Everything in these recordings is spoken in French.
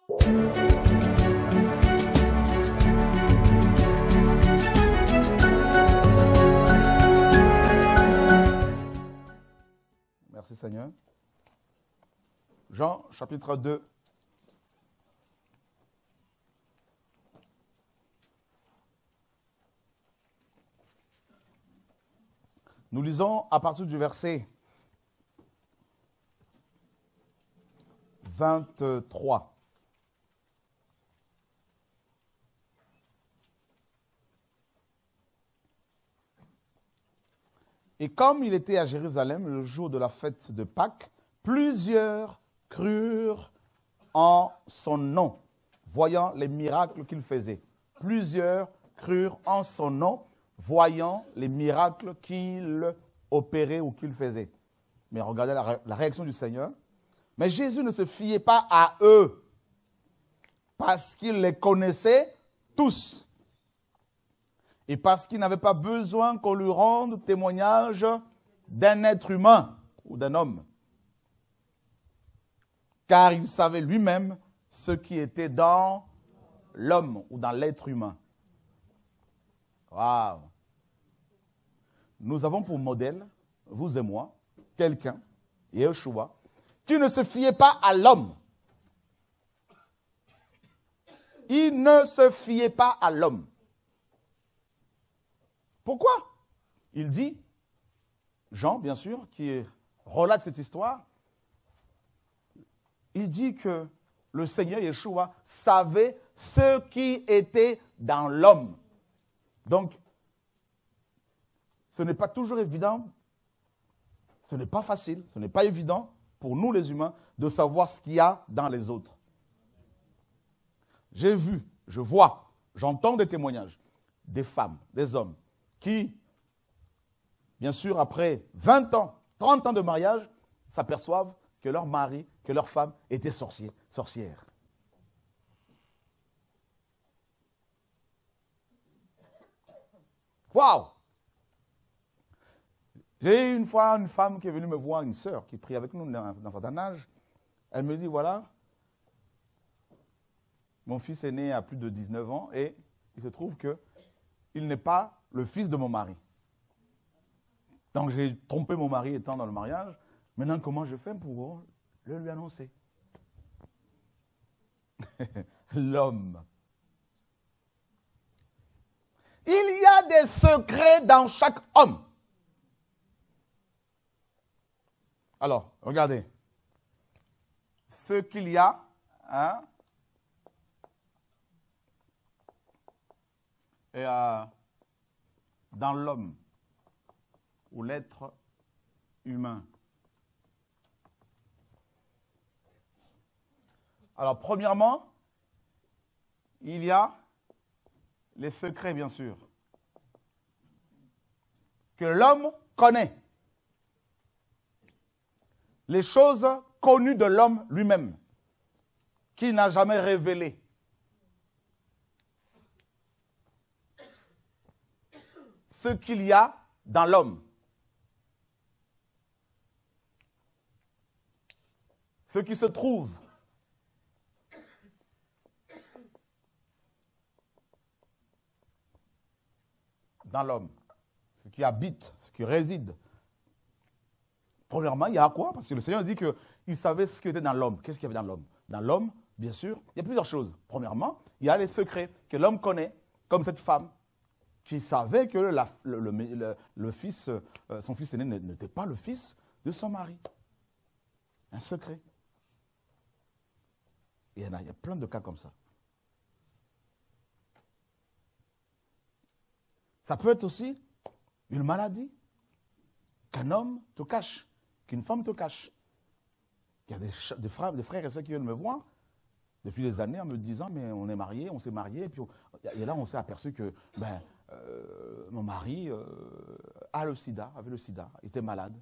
Merci Seigneur. Jean, chapitre 2. Nous lisons à partir du verset 23. Et comme il était à Jérusalem le jour de la fête de Pâques, plusieurs crurent en son nom, voyant les miracles qu'il faisait. Plusieurs crurent en son nom, voyant les miracles qu'il opérait ou qu'il faisait. Mais regardez la réaction du Seigneur. Mais Jésus ne se fiait pas à eux, parce qu'il les connaissait tous. Et parce qu'il n'avait pas besoin qu'on lui rende témoignage d'un être humain ou d'un homme. Car il savait lui-même ce qui était dans l'homme ou dans l'être humain. Waouh! Nous avons pour modèle, vous et moi, quelqu'un, Yeshua, qui ne se fiait pas à l'homme. Il ne se fiait pas à l'homme. Pourquoi? Il dit, Jean, bien sûr, qui relate cette histoire, il dit que le Seigneur Yeshua savait ce qui était dans l'homme. Donc, ce n'est pas toujours évident, ce n'est pas facile, ce n'est pas évident pour nous les humains de savoir ce qu'il y a dans les autres. J'ai vu, je vois, j'entends des témoignages, des femmes, des hommes, qui, bien sûr, après 20 ans, 30 ans de mariage, s'aperçoivent que leur mari, que leur femme était sorcière. Waouh! J'ai eu une fois une femme qui est venue me voir, une sœur qui prie avec nous dans un certain âge. Elle me dit, voilà, mon fils est né à plus de 19 ans et il se trouve qu'il n'est pas le fils de mon mari. Donc j'ai trompé mon mari étant dans le mariage. Maintenant, comment je fais pour le lui annoncer? L'homme. Il y a des secrets dans chaque homme. Alors, regardez. Ce qu'il y a, dans l'homme ou l'être humain. Alors, premièrement, il y a les secrets, bien sûr, que l'homme connaît. Les choses connues de l'homme lui-même, qu'il n'a jamais révélées. Ce qu'il y a dans l'homme. Ce qui se trouve. Dans l'homme. Ce qui habite, ce qui réside. Premièrement, il y a quoi? Parce que le Seigneur dit qu'il savait ce qui était dans l'homme. Qu'est-ce qu'il y avait dans l'homme? Dans l'homme, bien sûr, il y a plusieurs choses. Premièrement, il y a les secrets que l'homme connaît, comme cette femme qui savait que le fils, son fils aîné n'était pas le fils de son mari. Un secret. Et il y a plein de cas comme ça. Ça peut être aussi une maladie qu'un homme te cache, qu'une femme te cache. Il y a des frères et sœurs qui viennent me voir depuis des années en me disant, mais on est mariés, on s'est mariés, et là on s'est aperçu que mon mari avait le sida, était malade.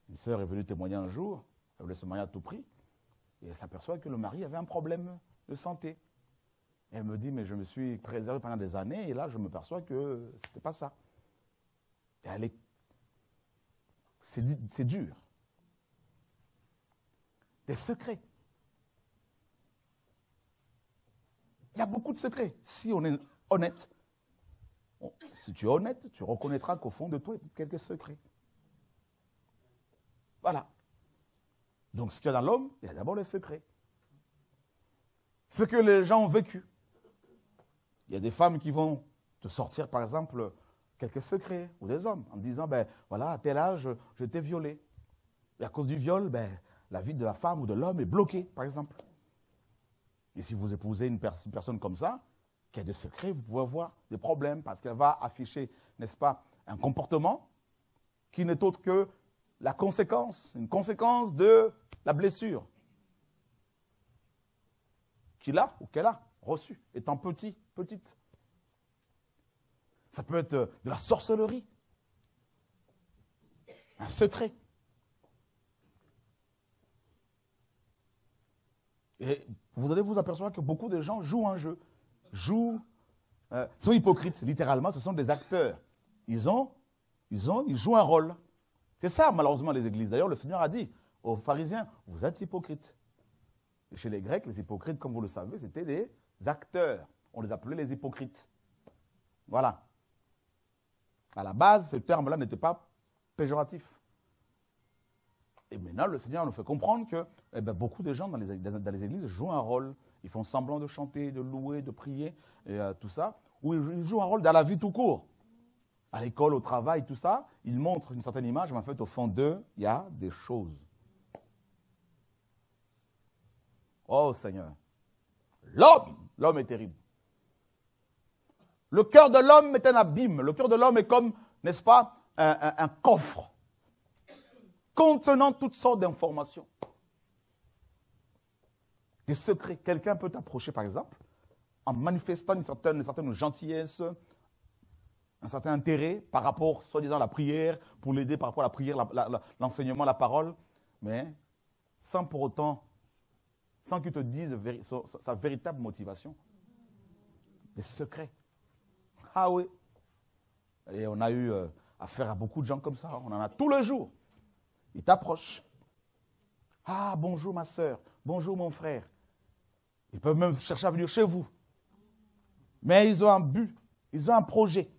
Une sœur est venue témoigner un jour, elle voulait se marier à tout prix, et elle s'aperçoit que le mari avait un problème de santé. Et elle me dit, mais je me suis préservé pendant des années, et là je me perçois que ce n'était pas ça. Et c'est dur. Des secrets. Il y a beaucoup de secrets. Si on est honnête, si tu es honnête, tu reconnaîtras qu'au fond de toi, il y a quelques secrets. Voilà. Donc, ce qu'il y a dans l'homme, il y a d'abord les secrets. Ce que les gens ont vécu. Il y a des femmes qui vont te sortir, par exemple, quelques secrets, ou des hommes, en disant, ben voilà, à tel âge, je t'ai violé. Et à cause du viol, ben, la vie de la femme ou de l'homme est bloquée, par exemple. Et si vous épousez une personne comme ça, qui a des secrets, vous pouvez avoir des problèmes, parce qu'elle va afficher, n'est-ce pas, un comportement qui n'est autre que la conséquence, une conséquence de la blessure qu'il a ou qu'elle a reçue, étant petite. Ça peut être de la sorcellerie, un secret. Et vous allez vous apercevoir que beaucoup de gens jouent un jeu, sont hypocrites, littéralement, ce sont des acteurs. Ils jouent un rôle. C'est ça, malheureusement, les églises. D'ailleurs, le Seigneur a dit aux pharisiens, vous êtes hypocrites. Et chez les Grecs, les hypocrites, comme vous le savez, c'était des acteurs. On les appelait les hypocrites. Voilà. À la base, ce terme-là n'était pas péjoratif. Et maintenant, le Seigneur nous fait comprendre que beaucoup de gens dans les églises jouent un rôle. Ils font semblant de chanter, de louer, de prier, et tout ça. Ou ils jouent un rôle dans la vie tout court. À l'école, au travail, tout ça. Ils montrent une certaine image, mais en fait, au fond d'eux, il y a des choses. Oh Seigneur, l'homme est terrible. Le cœur de l'homme est un abîme. Le cœur de l'homme est comme, n'est-ce pas, un coffre contenant toutes sortes d'informations. Des secrets. Quelqu'un peut t'approcher, par exemple, en manifestant une certaine gentillesse, un certain intérêt par rapport, soi-disant, à la prière, pour l'aider par rapport à la prière, l'enseignement, la parole, mais sans pour autant, sans qu'il te dise sa véritable motivation. Des secrets. Ah oui. Et on a eu affaire à beaucoup de gens comme ça. On en a tous les jours. Ils t'approchent. Ah, bonjour ma soeur. Bonjour mon frère. Ils peuvent même chercher à venir chez vous. Mais ils ont un but. Ils ont un projet.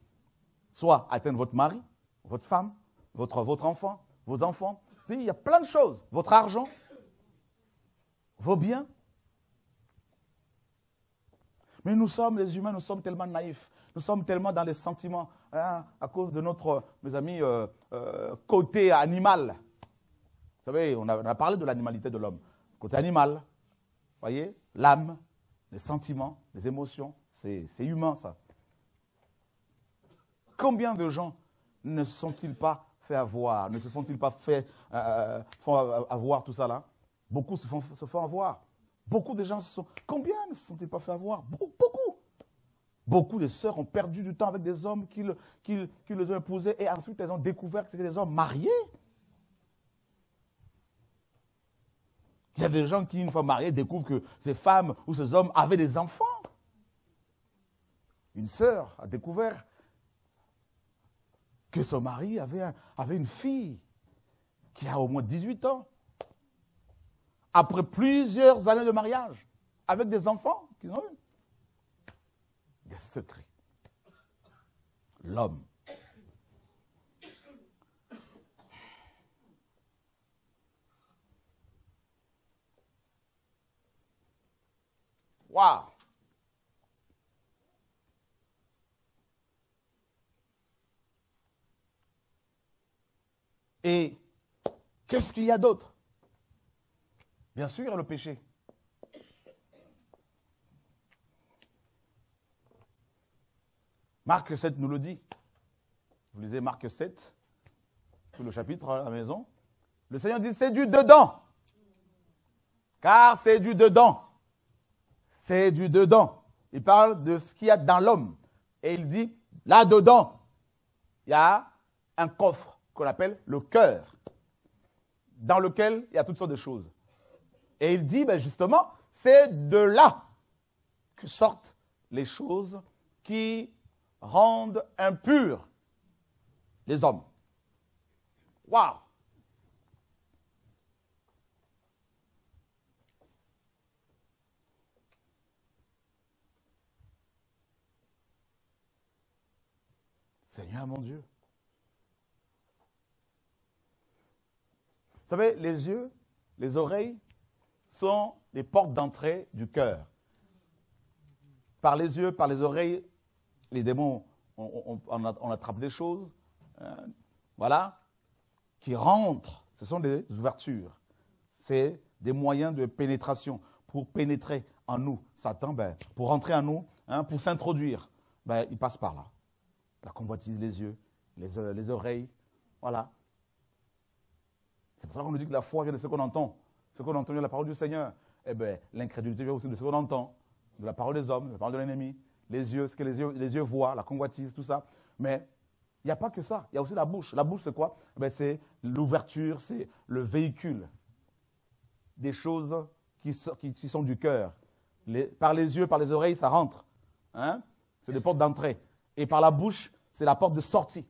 Soit atteindre votre mari, votre femme, votre enfant, vos enfants. Il y a plein de choses. Votre argent, vos biens. Mais nous sommes, les humains, nous sommes tellement naïfs. Nous sommes tellement dans les sentiments, hein, à cause de notre, mes amis, côté animal. Vous savez, on a parlé de l'animalité de l'homme. Côté animal, vous voyez, l'âme, les sentiments, les émotions, c'est humain ça. Combien de gens ne se sont-ils pas fait avoir, ne se font-ils pas fait avoir tout ça là? Beaucoup se font avoir. Beaucoup de gens combien ne se sont-ils pas fait avoir? Beaucoup. Beaucoup de sœurs ont perdu du temps avec des hommes qui les ont épousés et ensuite elles ont découvert que c'était des hommes mariés. Il y a des gens qui, une fois mariés, découvrent que ces femmes ou ces hommes avaient des enfants. Une sœur a découvert que son mari avait une fille qui a au moins 18 ans. Après plusieurs années de mariage, avec des enfants qu'ils ont eu. Des secrets. L'homme. Waouh! Et qu'est-ce qu'il y a d'autre? Bien sûr, il y a le péché. Marc 7 nous le dit. Vous lisez Marc 7, tout le chapitre à la maison. Le Seigneur dit, c'est du dedans. Car c'est du dedans. C'est du dedans. Il parle de ce qu'il y a dans l'homme. Et il dit, là-dedans, il y a un coffre qu'on appelle le cœur, dans lequel il y a toutes sortes de choses. Et il dit, ben justement, c'est de là que sortent les choses qui rendent impurs les hommes. Waouh! Seigneur mon Dieu. Vous savez, les yeux, les oreilles sont les portes d'entrée du cœur. Par les yeux, par les oreilles, les démons, on attrape des choses, voilà, qui rentrent. Ce sont des ouvertures. C'est des moyens de pénétration pour pénétrer en nous. Satan, pour rentrer en nous, pour s'introduire, il passe par là. La convoitise, les yeux, les oreilles, voilà. C'est pour ça qu'on nous dit que la foi vient de ce qu'on entend. Ce qu'on entend vient de la parole du Seigneur. Eh bien, l'incrédulité vient aussi de ce qu'on entend, de la parole des hommes, de la parole de l'ennemi. Les yeux, ce que les yeux voient, la convoitise, tout ça. Mais il n'y a pas que ça. Il y a aussi la bouche. La bouche, c'est quoi? C'est l'ouverture, c'est le véhicule des choses qui sont du cœur. Par les yeux, par les oreilles, ça rentre. C'est des portes d'entrée. Et par la bouche, c'est la porte de sortie.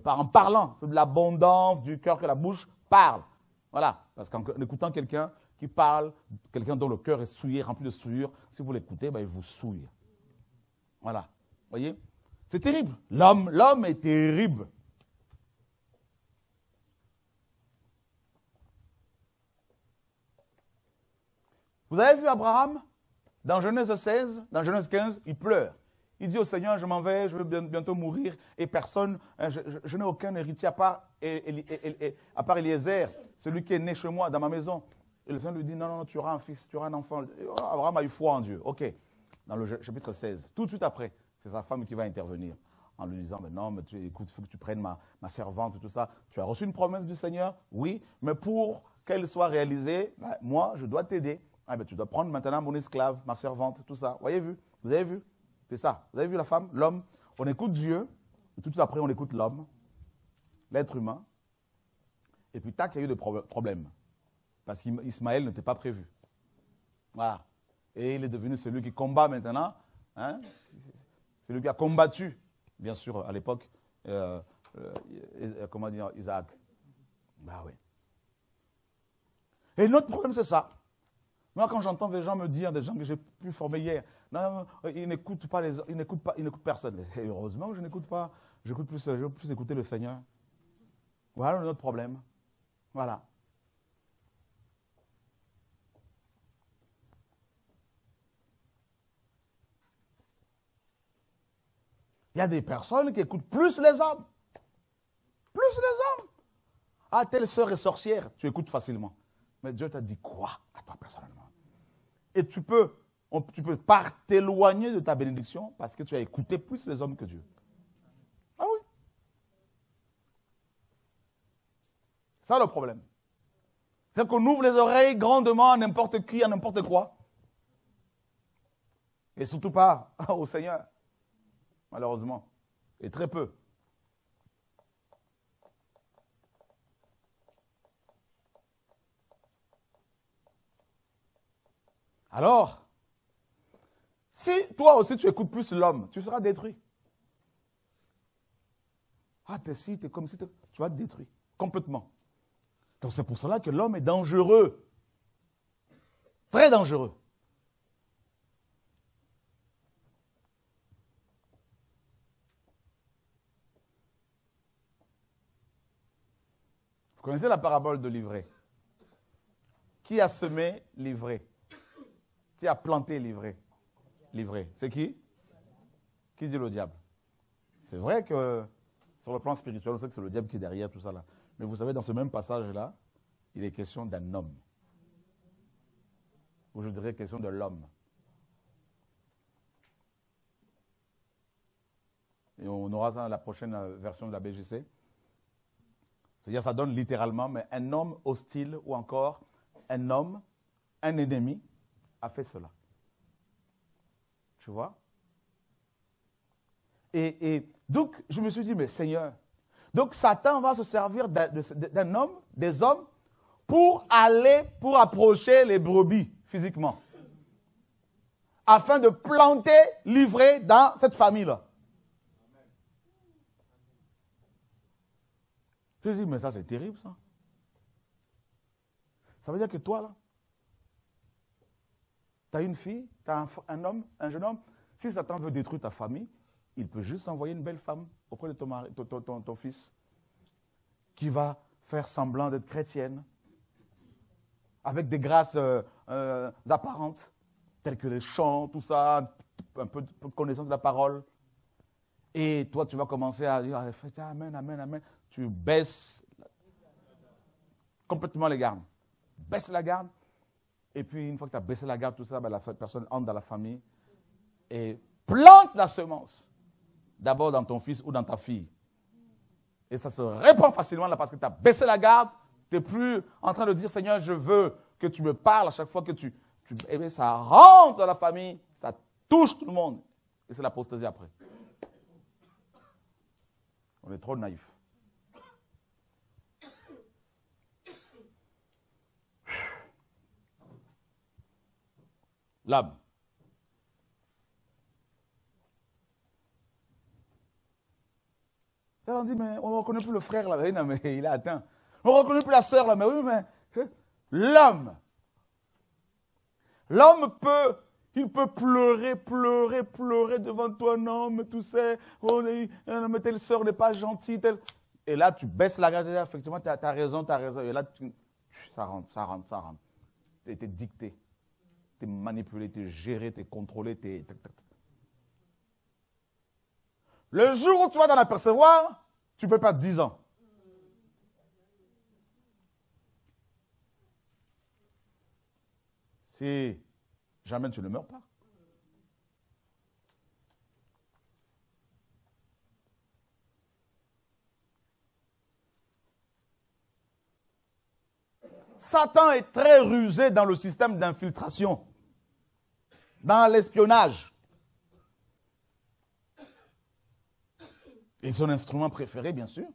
En parlant, c'est de l'abondance du cœur que la bouche parle. Voilà. Parce qu'en écoutant quelqu'un qui parle, quelqu'un dont le cœur est souillé, rempli de souillure, si vous l'écoutez, il vous souille. Voilà. Vous voyez? C'est terrible. L'homme est terrible. Vous avez vu Abraham? Dans Genèse 16, dans Genèse 15, il pleure. Il dit au Seigneur, je m'en vais, je vais bientôt mourir, et personne, je n'ai aucun héritier à part Eliezer, celui qui est né chez moi, dans ma maison. Et le Seigneur lui dit, non, tu auras un fils, tu auras un enfant. Abraham a eu foi en Dieu. Ok, dans le chapitre 16, tout de suite après, c'est sa femme qui va intervenir, en lui disant, mais non, mais écoute, il faut que tu prennes ma servante, tout ça. Tu as reçu une promesse du Seigneur? Oui, mais pour qu'elle soit réalisée, moi, je dois t'aider. Tu dois prendre maintenant mon esclave, ma servante, tout ça. Vous avez vu? C'est ça. Vous avez vu la femme, l'homme? On écoute Dieu, et tout de suite après, on écoute l'homme, l'être humain. Et puis, tac, il y a eu des problèmes. Parce qu'Ismaël n'était pas prévu. Voilà. Et il est devenu celui qui combat maintenant. Celui qui a combattu, bien sûr, à l'époque, comment dire, Isaac. Oui. Et notre problème, c'est ça. Moi, quand j'entends des gens me dire, des gens que j'ai pu former hier, non, ils n'écoutent pas ils n'écoutent personne. Et heureusement que je n'écoute pas. Je veux plus écouter le Seigneur. Voilà notre problème. Voilà. Il y a des personnes qui écoutent plus les hommes. Plus les hommes. Ah, telle sœur est sorcière, tu écoutes facilement. Mais Dieu t'a dit quoi à toi personnellement? Et tu peux pas t'éloigner de ta bénédiction parce que tu as écouté plus les hommes que Dieu. Ah oui. C'est ça le problème. C'est qu'on ouvre les oreilles grandement à n'importe qui, à n'importe quoi. Et surtout pas au Seigneur. Malheureusement. Et très peu. Alors, si toi aussi tu écoutes plus l'homme, tu seras détruit. Ah, t'es comme si tu vas être détruit complètement. Donc c'est pour cela que l'homme est dangereux. Très dangereux. Vous connaissez la parabole de l'ivraie? Qui a semé l'ivraie? Qui a planté l'ivraie? C'est qui? Qui dit le diable? C'est vrai que sur le plan spirituel, on sait que c'est le diable qui est derrière tout ça là. Mais vous savez, dans ce même passage-là, il est question d'un homme. Ou je dirais question de l'homme. Et on aura ça dans la prochaine version de la BJC. C'est-à-dire, ça donne littéralement, mais un homme hostile ou encore un homme, un ennemi, a fait cela. Tu vois? Et donc, je me suis dit, mais Seigneur, donc Satan va se servir d'un homme, des hommes, pour approcher les brebis physiquement. Afin de planter l'ivraie dans cette famille-là. Je me dis, mais ça c'est terrible ça. Ça veut dire que toi là, tu as une fille, tu as un homme, un jeune homme, si Satan veut détruire ta famille, il peut juste envoyer une belle femme auprès de ton fils qui va faire semblant d'être chrétienne avec des grâces apparentes, telles que les chants, tout ça, un peu de connaissance de la parole. Et toi, tu vas commencer à dire, amen, amen, amen. Tu baisses complètement les gardes. Baisse la garde. Et puis, une fois que tu as baissé la garde, tout ça, ben, la personne entre dans la famille et plante la semence. D'abord dans ton fils ou dans ta fille. Et ça se répand facilement là parce que tu as baissé la garde. Tu n'es plus en train de dire, Seigneur, je veux que tu me parles à chaque fois que eh bien, ça rentre dans la famille, ça touche tout le monde. Et c'est l'apostasie après. On est trop naïfs. L'âme. Et on dit, mais on ne reconnaît plus le frère là, non, mais il est atteint. On ne reconnaît plus la sœur là, mais oui, mais l'homme. L'homme il peut pleurer devant toi. Non, mais tu sais, mais telle sœur n'est pas gentille. Et là, tu baisses la garde. Effectivement, tu as raison. Et là, ça rentre. Tu es dicté. Tu es manipulé, tu es géré, tu es contrôlé. Le jour où tu vas dans l'apercevoir, tu peux perdre 10 ans. Si jamais tu ne meurs pas. Satan est très rusé dans le système d'infiltration, dans l'espionnage. Et son instrument préféré, bien sûr,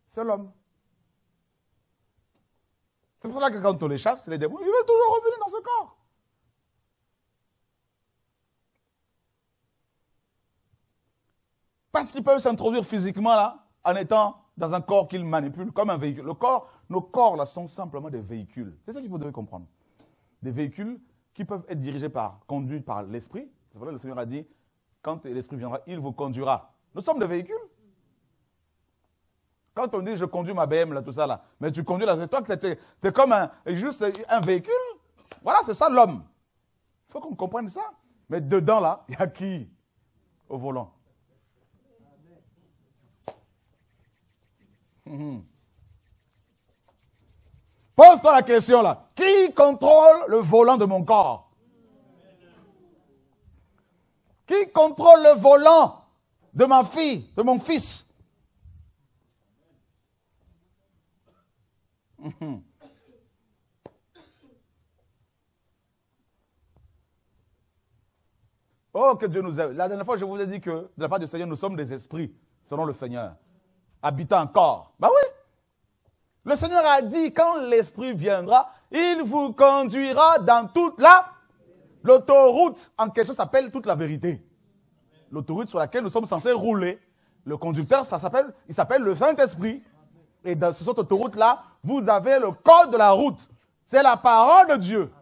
c'est l'homme. C'est pour ça que quand on les chasse, les démons, ils veulent toujours revenir dans ce corps. Parce qu'ils peuvent s'introduire physiquement là, en étant dans un corps qu'ils manipulent comme un véhicule. Nos corps là sont simplement des véhicules. C'est ça qu'il faut devez comprendre. Des véhicules qui peuvent être conduits par l'esprit. C'est pour ça que le Seigneur a dit, quand l'esprit viendra, il vous conduira. Nous sommes des véhicules. Quand on dit je conduis ma BM là, tout ça là, mais tu conduis là, c'est toi que tu es comme juste un véhicule. Voilà, c'est ça l'homme. Il faut qu'on comprenne ça. Mais dedans là, il y a qui au volant? Pose-toi la question là. Qui contrôle le volant de mon corps? Qui contrôle le volant de ma fille, de mon fils? Oh, que Dieu nous aime. La dernière fois, je vous ai dit que, de la part du Seigneur, nous sommes des esprits, selon le Seigneur, habitant un corps. Ben oui. Le Seigneur a dit, quand l'Esprit viendra, il vous conduira dans toute l'autoroute en question s'appelle toute la vérité. L'autoroute sur laquelle nous sommes censés rouler. Le conducteur, il s'appelle le Saint-Esprit. Et dans cette autoroute-là, vous avez le code de la route. C'est la parole de Dieu.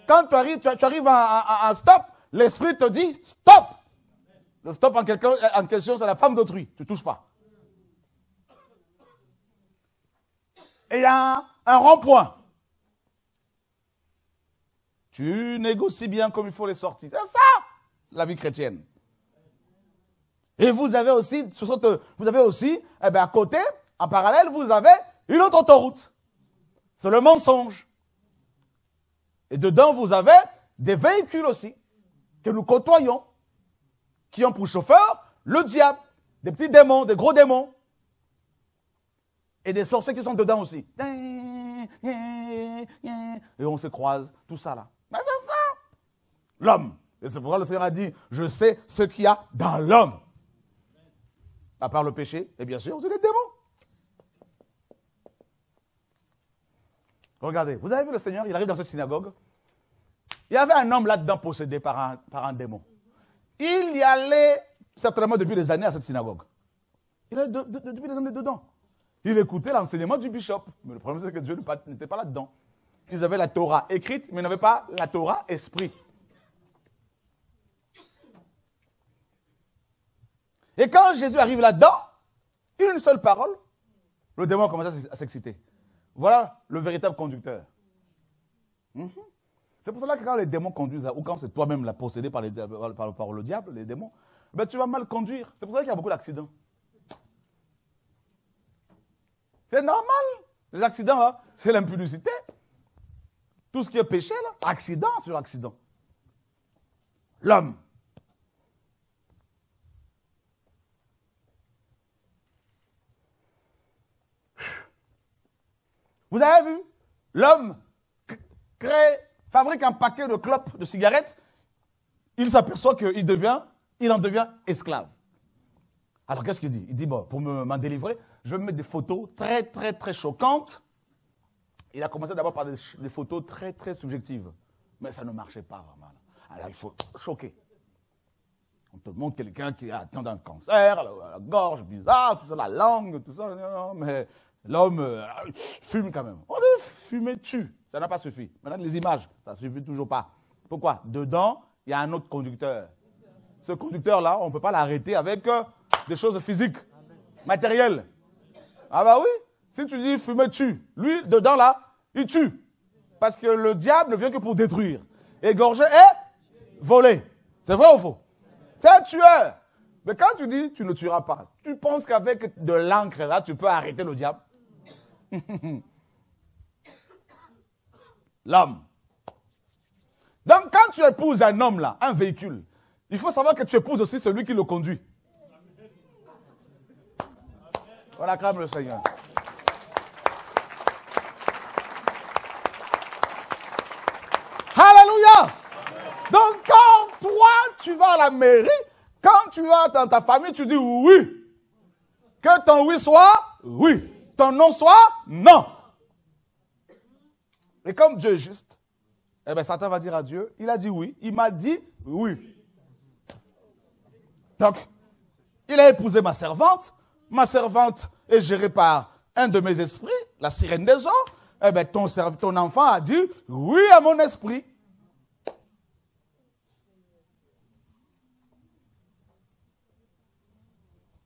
Quand tu arrives à stop, l'Esprit te dit stop. Le stop en question, c'est la femme d'autrui. Tu ne touches pas. Et il y a un rond-point. Tu négocies bien comme il faut les sorties. C'est ça, la vie chrétienne. Et vous avez aussi, à côté, en parallèle, vous avez une autre autoroute. C'est le mensonge. Et dedans, vous avez des véhicules aussi, que nous côtoyons, qui ont pour chauffeur le diable, des petits démons, des gros démons. Et des sorciers qui sont dedans aussi. Et on se croise, tout ça là. Mais c'est ça, l'homme. Et c'est pourquoi le Seigneur a dit, je sais ce qu'il y a dans l'homme. À part le péché, et bien sûr, c'est les démons. Regardez, vous avez vu le Seigneur, il arrive dans cette synagogue. Il y avait un homme là-dedans possédé par un démon. Il y allait certainement depuis des années à cette synagogue. Il allait depuis des années dedans. Il écoutait l'enseignement du bishop. Mais le problème, c'est que Dieu n'était pas là-dedans. Ils avaient la Torah écrite, mais ils n'avaient pas la Torah esprit. Et quand Jésus arrive là-dedans, une seule parole, le démon commence à s'exciter. Voilà le véritable conducteur. C'est pour cela que quand les démons conduisent, ou quand c'est toi-même la possédé par le diable, les démons, ben tu vas mal conduire. C'est pour ça qu'il y a beaucoup d'accidents. C'est normal. Les accidents, là, c'est l'impudicité. Tout ce qui est péché, là, accident sur accident. L'homme. Vous avez vu? L'homme fabrique un paquet de clopes, de cigarettes. Il s'aperçoit qu'il en devient esclave. Alors qu'est-ce qu'il dit? Il dit, bon, pour m'en délivrer, je vais me mettre des photos très, très, très choquantes. Il a commencé d'abord par des photos très, très subjectives. Mais ça ne marchait pas vraiment. Alors il faut choquer. On te montre quelqu'un qui a atteint d'un cancer, la gorge bizarre, tout ça, la langue, tout ça. Non, mais l'homme fume quand même. On dit fumer tue. Ça n'a pas suffi. Maintenant, les images, ça ne suffit toujours pas. Pourquoi? Dedans, il y a un autre conducteur. Ce conducteur-là, on ne peut pas l'arrêter avec des choses physiques, matérielles. Ah bah oui, si tu dis fumer tue, lui, dedans là, il tue. Parce que le diable ne vient que pour détruire. Égorger et voler. C'est vrai ou faux? C'est un tueur. Mais quand tu dis tu ne tueras pas, tu penses qu'avec de l'encre là, tu peux arrêter le diable? L'homme. Donc quand tu épouses un homme là, un véhicule, il faut savoir que tu épouses aussi celui qui le conduit. Voilà, acclame le Seigneur. Alléluia. Donc quand toi tu vas à la mairie, quand tu vas dans ta famille, tu dis oui. Que ton oui soit oui. Ton non soit non. Et comme Dieu est juste, eh bien Satan va dire à Dieu, il a dit oui, il m'a dit oui. Donc, il a épousé ma servante est gérée par un de mes esprits, la sirène des eaux. Eh bien ton enfant a dit oui à mon esprit.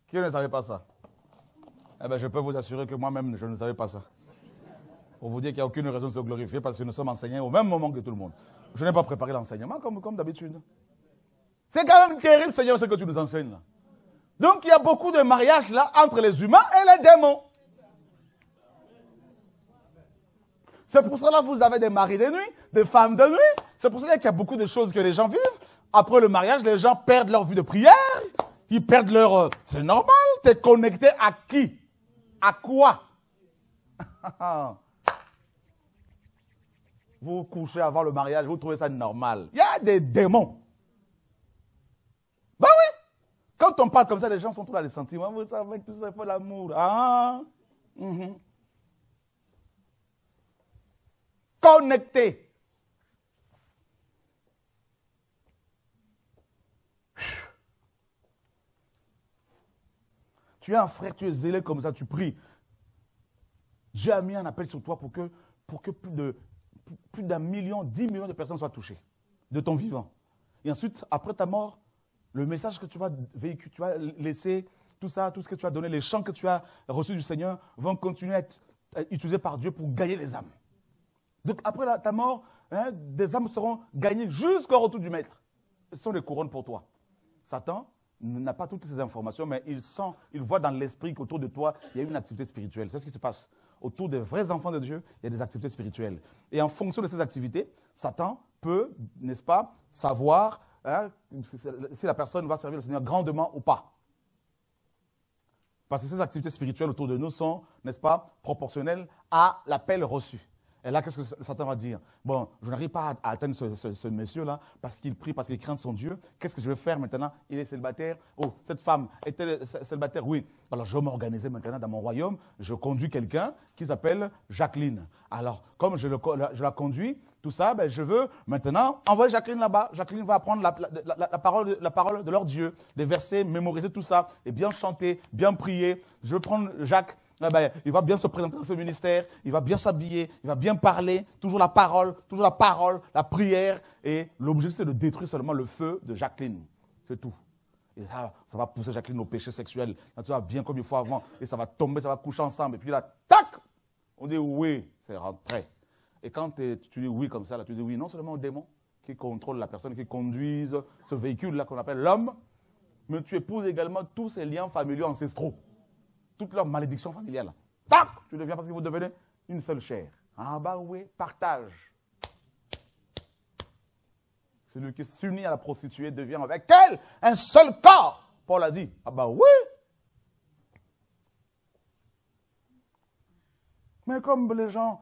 Qui ne savait pas ça? Eh bien, je peux vous assurer que moi-même, je ne savais pas ça. Pour vous dire qu'il n'y a aucune raison de se glorifier parce que nous sommes enseignés au même moment que tout le monde. Je n'ai pas préparé l'enseignement comme d'habitude. C'est quand même terrible, Seigneur, ce que tu nous enseignes là. Donc, il y a beaucoup de mariages là entre les humains et les démons. C'est pour cela que vous avez des maris de nuit, des femmes de nuit. C'est pour cela qu'il y a beaucoup de choses que les gens vivent. Après le mariage, les gens perdent leur vie de prière. Ils perdent leur... C'est normal. Tu es connecté à qui? À quoi? Vous couchez avant le mariage, vous trouvez ça normal. Il y a des démons. Ben oui. Quand on parle comme ça, les gens sont tous dans les sentiments. Vous savez, tout ça, il faut l'amour. Ah. Connecté. Tu es un frère, tu es zélé comme ça, tu pries. Dieu a mis un appel sur toi pour que plus d'un million, 10 millions de personnes soient touchées de ton vivant. Et ensuite, après ta mort, le message que tu vas véhiculer, tu vas laisser, tout ça, tout ce que tu as donné, les chants que tu as reçus du Seigneur vont continuer à être utilisés par Dieu pour gagner les âmes. Donc après ta mort, des âmes seront gagnées jusqu'au retour du Maître. Ce sont des couronnes pour toi. Satan n'a pas toutes ces informations, mais il voit dans l'esprit qu'autour de toi, il y a une activité spirituelle. C'est ce qui se passe. Autour des vrais enfants de Dieu, il y a des activités spirituelles. Et en fonction de ces activités, Satan peut, n'est-ce pas, savoir si la personne va servir le Seigneur grandement ou pas. Parce que ces activités spirituelles autour de nous sont, n'est-ce pas, proportionnelles à l'appel reçu. Et là, qu'est-ce que Satan va dire? Bon, je n'arrive pas à atteindre ce monsieur-là parce qu'il prie, parce qu'il craint son Dieu. Qu'est-ce que je vais faire maintenant? Il est célibataire. Oh, cette femme était célibataire, oui. Alors, je vais m'organiser maintenant dans mon royaume. Je conduis quelqu'un qui s'appelle Jacqueline. Alors, comme je la conduis, tout ça, ben, je veux maintenant envoyer Jacqueline là-bas. Jacqueline va apprendre la parole de leur Dieu, les versets, mémoriser tout ça, et bien chanter, bien prier. Je veux prendre Jacques. Eh ben, il va bien se présenter dans ce ministère, il va bien s'habiller, il va bien parler, toujours la parole, la prière. Et l'objectif, c'est de détruire seulement le feu de Jacqueline. C'est tout. Et là, ça va pousser Jacqueline au péché sexuel. Là, tu vas bien comme il faut avant. Et ça va tomber, ça va coucher ensemble. Et puis là, tac, on dit oui, c'est rentré. Et quand tu dis oui comme ça, là, tu dis oui, non seulement au démon qui contrôle la personne, qui conduise ce véhicule-là qu'on appelle l'homme, mais tu épouses également tous ces liens familiaux ancestraux. Toute leur malédiction familiale. Tac, tu deviens parce que vous devenez une seule chair. Ah bah oui, partage. Celui qui s'unit à la prostituée devient avec elle un seul corps. Paul a dit, ah bah oui. Mais comme les gens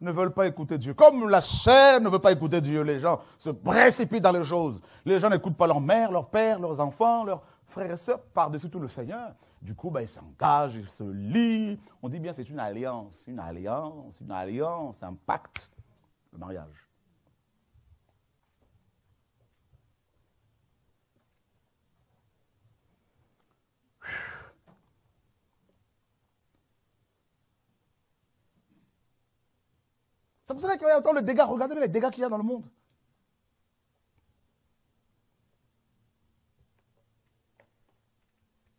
ne veulent pas écouter Dieu, comme la chair ne veut pas écouter Dieu, les gens se précipitent dans les choses. Les gens n'écoutent pas leur mère, leur père, leurs enfants, leurs frères et sœurs, par-dessus tout le Seigneur. Du coup, ils s'engagent, ils se lient. On dit bien c'est une alliance, un pacte, le mariage. C'est pour ça qu'il y a autant de dégâts. Regardez les dégâts qu'il y a dans le monde.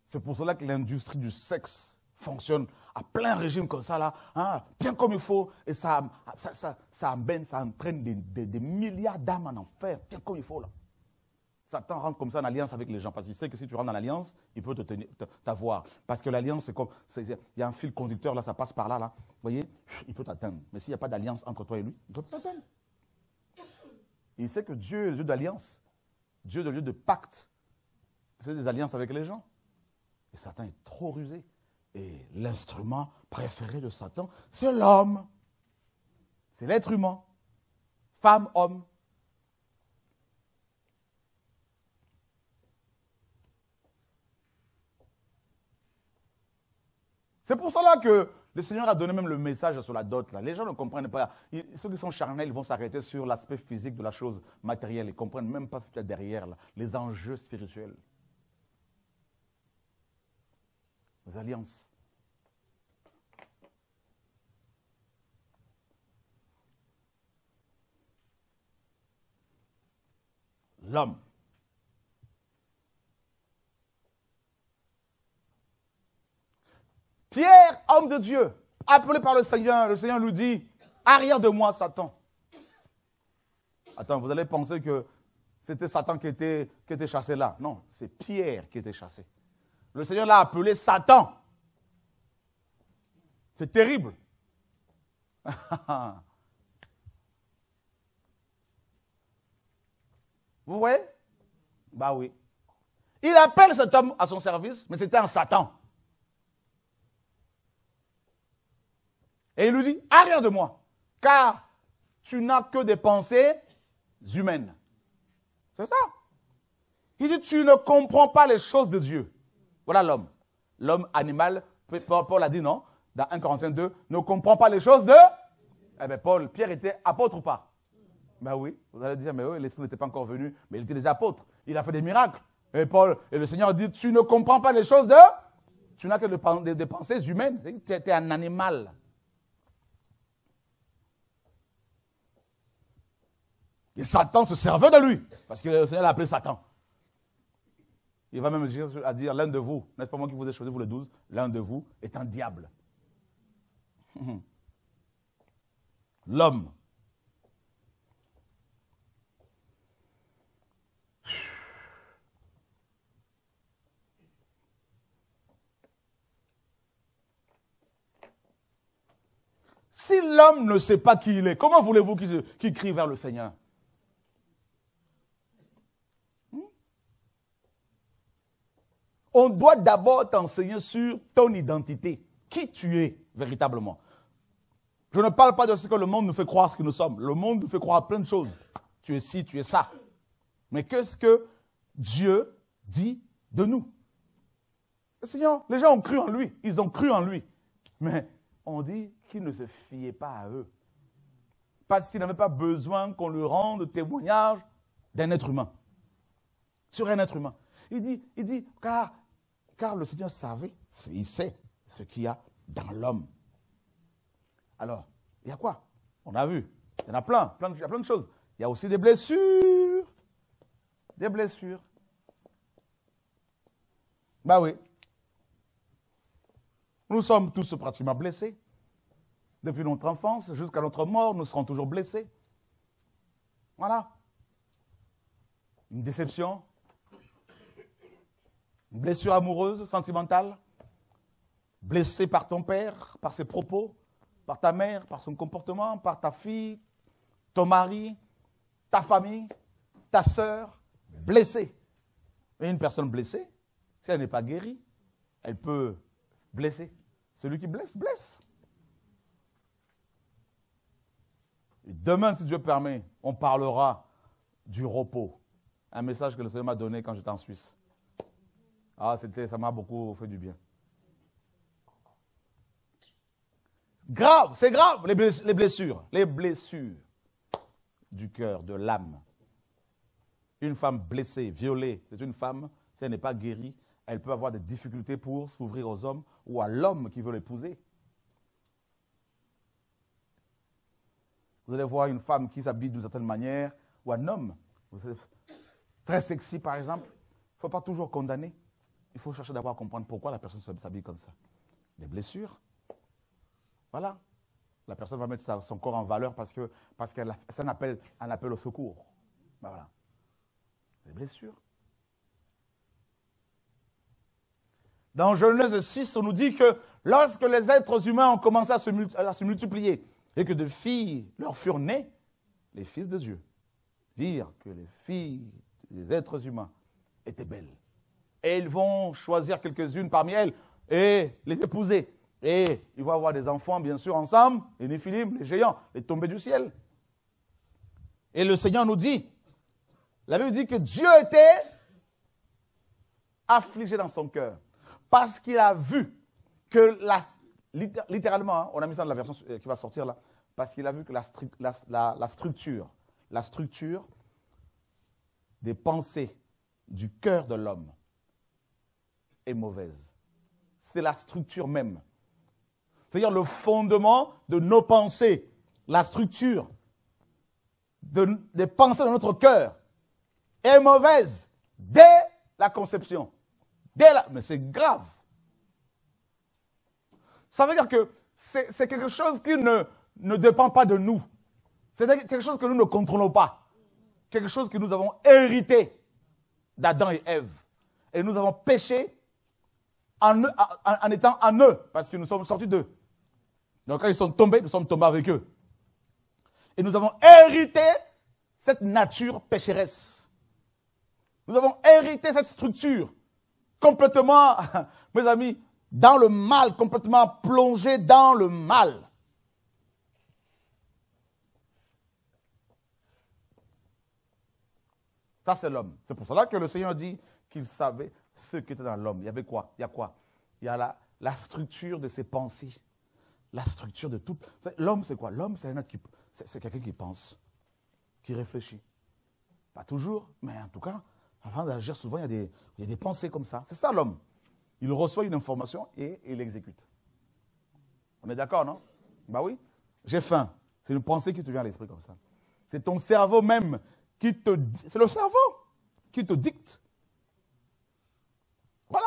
C'est pour cela que l'industrie du sexe fonctionne à plein régime comme ça, là, hein, bien comme il faut. Et ça entraîne des milliards d'âmes en enfer, bien comme il faut. Là. Satan rentre comme ça en alliance avec les gens, parce qu'il sait que si tu rentres en alliance, il peut t'avoir. Parce que l'alliance, c'est comme, il y a un fil conducteur, là, ça passe par là, là. Vous voyez, il peut t'atteindre. Mais s'il n'y a pas d'alliance entre toi et lui, il peut t'atteindre. Il sait que Dieu est le Dieu d'alliance. Dieu est le Dieu de pacte. Il fait des alliances avec les gens. Et Satan est trop rusé. Et l'instrument préféré de Satan, c'est l'homme. C'est l'être humain. Femme, homme. C'est pour cela que le Seigneur a donné même le message sur la dot. Là. Les gens ne comprennent pas. Ceux qui sont charnels, ils vont s'arrêter sur l'aspect physique de la chose matérielle. Ils ne comprennent même pas ce qu'il y a derrière, là, les enjeux spirituels. Les alliances. L'homme. Pierre, homme de Dieu, appelé par le Seigneur lui dit, arrière de moi, Satan. Attends, vous allez penser que c'était Satan qui était chassé là. Non, c'est Pierre qui était chassé. Le Seigneur l'a appelé Satan. C'est terrible. Vous voyez? Bah oui. Il appelle cet homme à son service, mais c'était un Satan. Et il lui dit, arrière de moi, car tu n'as que des pensées humaines. C'est ça. Il dit, tu ne comprends pas les choses de Dieu. Voilà l'homme. L'homme animal, Paul a dit non, dans 1 Corinthiens 2, ne comprend pas les choses de... Eh bien, Pierre était apôtre ou pas? Ben oui, vous allez dire, mais oui, l'Esprit n'était pas encore venu, mais il était déjà apôtre. Il a fait des miracles. Et le Seigneur dit, tu ne comprends pas les choses de... Tu n'as que des pensées humaines. Tu es un animal. Et Satan se servait de lui, parce que le Seigneur l'a appelé Satan. Il va même dire, l'un de vous, n'est-ce pas moi qui vous ai choisi, vous les 12, l'un de vous est un diable. L'homme. Si l'homme ne sait pas qui il est, comment voulez-vous qu'il crie vers le Seigneur? On doit d'abord t'enseigner sur ton identité, qui tu es véritablement. Je ne parle pas de ce que le monde nous fait croire ce que nous sommes. Le monde nous fait croire plein de choses. Tu es ci, tu es ça. Mais qu'est-ce que Dieu dit de nous? Le Seigneur, les gens ont cru en lui, ils ont cru en lui. Mais on dit qu'ils ne se fiaient pas à eux. Parce qu'ils n'avaient pas besoin qu'on lui rende témoignage d'un être humain. Sur un être humain. Il dit, car le Seigneur savait, il sait ce qu'il y a dans l'homme. Alors, il y a quoi? On a vu, il y en a plein, il y a plein de choses. Il y a aussi des blessures. Des blessures. Bah oui. Nous sommes tous pratiquement blessés. Depuis notre enfance jusqu'à notre mort, nous serons toujours blessés. Voilà. Une déception, une blessure amoureuse, sentimentale, blessé par ton père, par ses propos, par ta mère, par son comportement, par ta fille, ton mari, ta famille, ta sœur, blessé. Et une personne blessée, si elle n'est pas guérie, elle peut blesser. Celui qui blesse, blesse. Et demain, si Dieu permet, on parlera du repos. Un message que le Seigneur m'a donné quand j'étais en Suisse. Ah, ça m'a beaucoup fait du bien. Grave, c'est grave, les blessures. Les blessures du cœur, de l'âme. Une femme blessée, violée, c'est une femme, si elle n'est pas guérie, elle peut avoir des difficultés pour s'ouvrir aux hommes ou à l'homme qui veut l'épouser. Vous allez voir une femme qui s'habille d'une certaine manière, ou un homme, très sexy par exemple. Il ne faut pas toujours condamner. Il faut chercher d'abord à comprendre pourquoi la personne s'habille comme ça. Des blessures. Voilà. La personne va mettre son corps en valeur parce qu'elle c'est un appel au secours. Ben voilà. Des blessures. Dans Genèse 6, on nous dit que lorsque les êtres humains ont commencé à se multiplier et que de filles leur furent nées, les fils de Dieu virent que les filles des êtres humains étaient belles. Et ils vont choisir quelques-unes parmi elles et les épouser. Et ils vont avoir des enfants, bien sûr, ensemble, les Néphilim, les géants, les tombés du ciel. Et le Seigneur nous dit, la Bible dit que Dieu était affligé dans son cœur. Parce qu'il a vu que, littéralement, hein, on a mis ça dans la version qui va sortir là, parce qu'il a vu que la structure des pensées du cœur de l'homme est mauvaise. C'est la structure même. C'est-à-dire le fondement de nos pensées, la structure des pensées de notre cœur est mauvaise dès la conception. Mais c'est grave. Ça veut dire que c'est quelque chose qui ne dépend pas de nous. C'est quelque chose que nous ne contrôlons pas. Quelque chose que nous avons hérité d'Adam et Ève. Et nous avons péché en étant en eux, parce que nous sommes sortis d'eux. Donc quand ils sont tombés, nous sommes tombés avec eux. Et nous avons hérité cette nature pécheresse. Nous avons hérité cette structure complètement, mes amis, dans le mal, complètement plongé dans le mal. Ça, c'est l'homme. C'est pour cela que le Seigneur dit qu'il savait ce qui était dans l'homme. Il y avait quoi? Il y a quoi? Il y a la structure de ses pensées. La structure de tout. L'homme, c'est quoi? L'homme, c'est quelqu'un qui pense, qui réfléchit. Pas toujours, mais en tout cas, avant d'agir, souvent, il y a des pensées comme ça. C'est ça, l'homme. Il reçoit une information et il l'exécute. On est d'accord, non? Bah oui. J'ai faim. C'est une pensée qui te vient à l'esprit comme ça. C'est ton cerveau même c'est le cerveau qui te dicte. Voilà.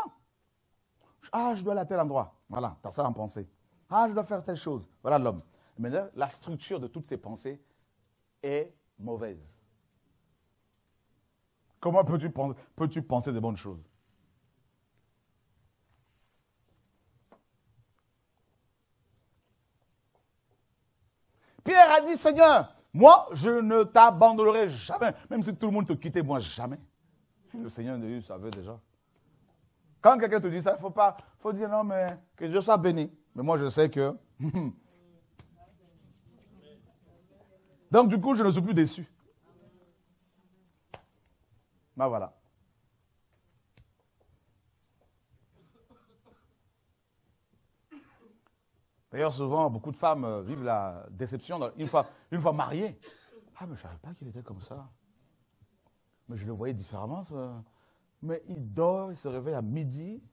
Ah, je dois aller à tel endroit. Voilà, tu as ça en pensée. Ah, je dois faire telle chose. Voilà l'homme. Mais là, la structure de toutes ces pensées est mauvaise. Comment peux-tu penser de bonnes choses? Pierre a dit, Seigneur, moi, je ne t'abandonnerai jamais. Même si tout le monde te quittait, moi, jamais. Le Seigneur de Dieu savait déjà. Quand quelqu'un te dit ça, il faut dire non, mais que Dieu soit béni. Mais moi, je sais que... Donc, du coup, je ne suis plus déçu. Ben voilà. D'ailleurs, souvent, beaucoup de femmes vivent la déception une fois mariées. Ah, mais je ne savais pas qu'il était comme ça. Mais je le voyais différemment. Mais il dort, il se réveille à midi.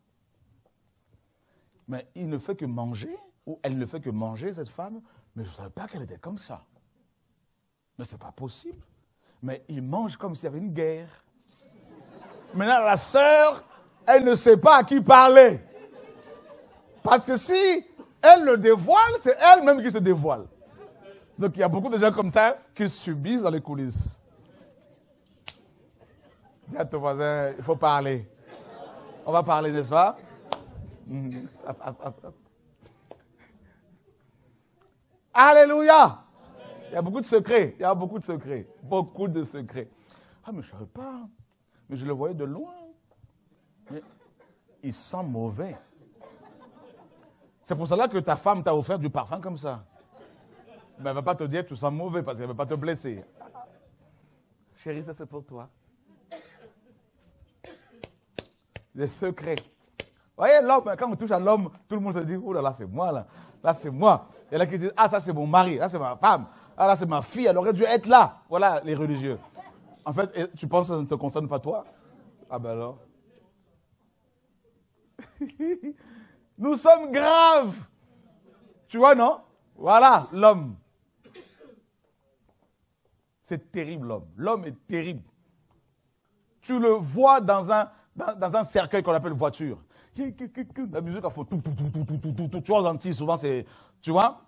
Mais il ne fait que manger, ou elle ne fait que manger, cette femme. Mais je ne savais pas qu'elle était comme ça. Mais ce n'est pas possible. Mais il mange comme s'il y avait une guerre. Maintenant, la sœur elle ne sait pas à qui parler. Parce que si elle le dévoile, c'est elle-même qui se dévoile. Donc il y a beaucoup de gens comme ça qui subissent dans les coulisses. Dis à ton voisin, il faut parler. On va parler, n'est-ce pas? Alléluia! Il y a beaucoup de secrets. Il y a beaucoup de secrets. Beaucoup de secrets. Ah, mais je ne savais pas. Mais je le voyais de loin. Mais il sent mauvais. C'est pour cela que ta femme t'a offert du parfum comme ça. Mais elle ne va pas te dire que tu sens mauvais parce qu'elle ne va pas te blesser. Chérie, ça c'est pour toi. Des secrets. Vous voyez, l'homme, quand on touche à l'homme, tout le monde se dit, oh là là, c'est moi là. Là, c'est moi. Il y en a qui disent, ah, ça c'est mon mari, là c'est ma femme, ah, là c'est ma fille, elle aurait dû être là. Voilà les religieux. En fait, tu penses que ça ne te concerne pas toi? Ah ben alors. Nous sommes graves. Tu vois, non? Voilà, l'homme. C'est terrible, l'homme. L'homme est terrible. Tu le vois dans un cercueil qu'on appelle voiture. La musique, il faut tout. Tu vois, aux Antilles, souvent, c'est... Tu vois?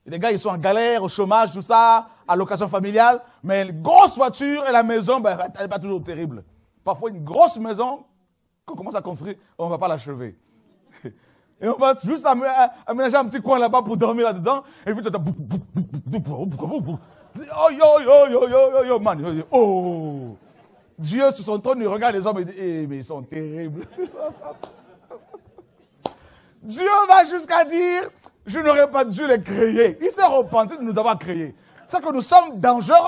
Les gars, ils sont en galère, au chômage, tout ça, à location familiale. Mais une grosse voiture et la maison, ben, elle n'est pas toujours terrible. Parfois, une grosse maison, qu'on commence à construire, on ne va pas l'achever. Et on va juste aménager un petit coin là-bas pour dormir là-dedans. Et puis, tu as... man. Oh! Dieu, sur son trône, il regarde les hommes et dit, eh, mais ils sont terribles. Dieu va jusqu'à dire, je n'aurais pas dû les créer. Il s'est repenti de nous avoir créés. C'est que nous sommes dangereux.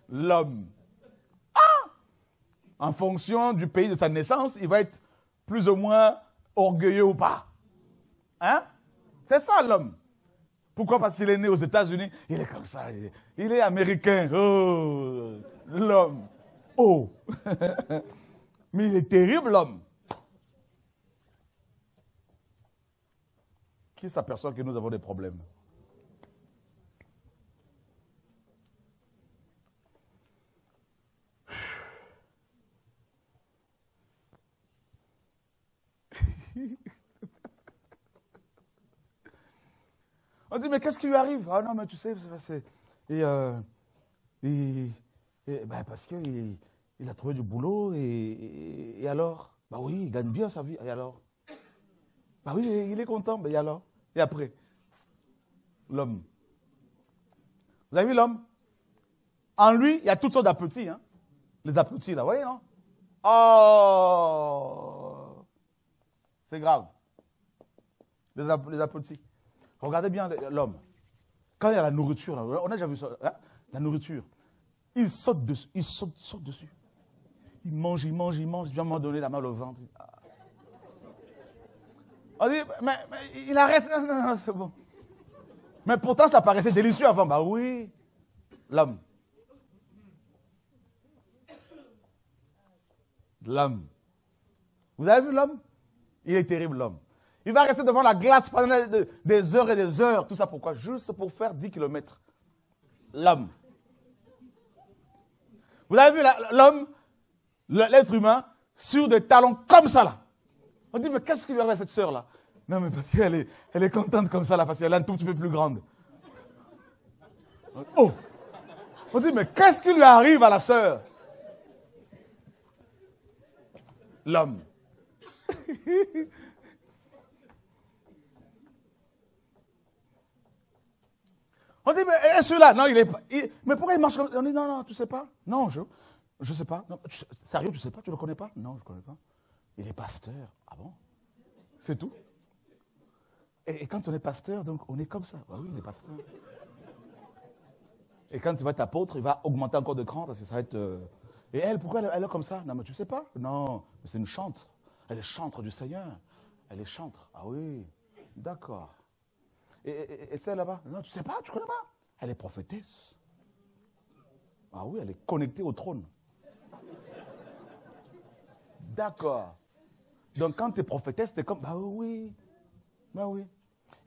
L'homme. Ah! En fonction du pays de sa naissance, il va être plus ou moins orgueilleux ou pas. Hein? C'est ça l'homme. Pourquoi? Parce qu'il est né aux États-Unis, il est comme ça. Il est américain. Oh, l'homme. Oh. Mais il est terrible, l'homme. Qui s'aperçoit que nous avons des problèmes? On dit, mais qu'est-ce qui lui arrive? Ah non, mais tu sais, c'est... Ben, parce qu'il a trouvé du boulot et alors? Bah oui, il gagne bien sa vie. Et alors? Bah oui, il est content. Et alors? Et après? L'homme. Vous avez vu l'homme? En lui, il y a toutes sortes d'appétits. Hein? Les appétits, là, vous voyez, non? Oh! C'est grave. Les appétits. Regardez bien l'homme. Quand il y a la nourriture, là, on a déjà vu ça, hein? La nourriture. Il saute dessus, il saute dessus. Il mange, puis à un moment donné, la main au ventre. On dit, mais il a resté, non, c'est bon. Mais pourtant, ça paraissait délicieux avant. Bah oui, l'homme. L'homme. Vous avez vu l'homme? Il est terrible, l'homme. Il va rester devant la glace pendant des heures et des heures. Tout ça pourquoi? Juste pour faire 10 km. L'homme. Vous avez vu l'homme, l'être humain, sur des talons comme ça là. On dit, mais qu'est-ce qui lui arrive à cette sœur-là? Non, mais parce qu'elle est contente comme ça là, parce qu'elle est un tout petit peu plus grande. Oh! On dit, mais qu'est-ce qui lui arrive à la sœur? L'homme. On dit, mais celui-là, non, il est pas. Mais pourquoi il marche comme ça? On dit, non, tu sais pas? Non, je sais pas. Non, sérieux, tu sais pas? Tu le connais pas? Non, je ne connais pas. Il est pasteur. Ah bon? C'est tout. Et quand on est pasteur, donc on est comme ça. Bah oui, il est pasteur. Et quand tu vas être apôtre, il va augmenter encore de cran parce que ça va être... Et elle, pourquoi elle est comme ça? Non, mais tu sais pas? Non, mais c'est une chantre. Elle est chantre du Seigneur. Elle est chantre. Ah oui, d'accord. Et celle là-bas? Non, tu sais pas, tu connais pas? Elle est prophétesse. Ah oui, elle est connectée au trône. D'accord. Donc quand tu es prophétesse, tu es comme, bah oui, bah oui.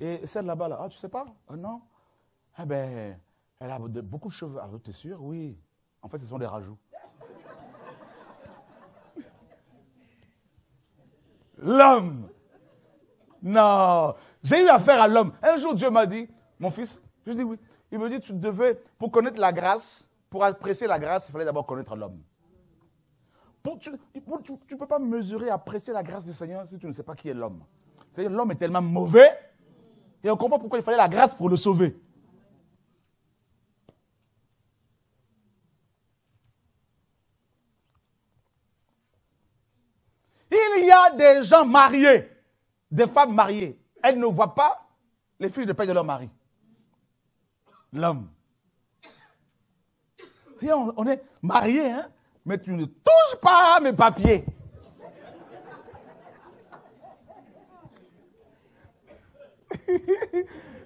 Et celle là-bas, là, ah tu sais pas? Ah non? Eh ben, elle a beaucoup de cheveux. Ah, tu es sûr? Oui. En fait, ce sont des rajouts. L'homme. Non. J'ai eu affaire à l'homme. Un jour, Dieu m'a dit, mon fils, je dis oui. Il me dit, tu devais, pour connaître la grâce, pour apprécier la grâce, il fallait d'abord connaître l'homme. Tu ne peux pas mesurer, apprécier la grâce du Seigneur si tu ne sais pas qui est l'homme. C'est-à-dire l'homme est tellement mauvais et on comprend pourquoi il fallait la grâce pour le sauver. Il y a des gens mariés, des femmes mariées. Elles ne voient pas les fiches de paie de leur mari. L'homme. On est mariés, hein, mais tu ne touches pas à mes papiers.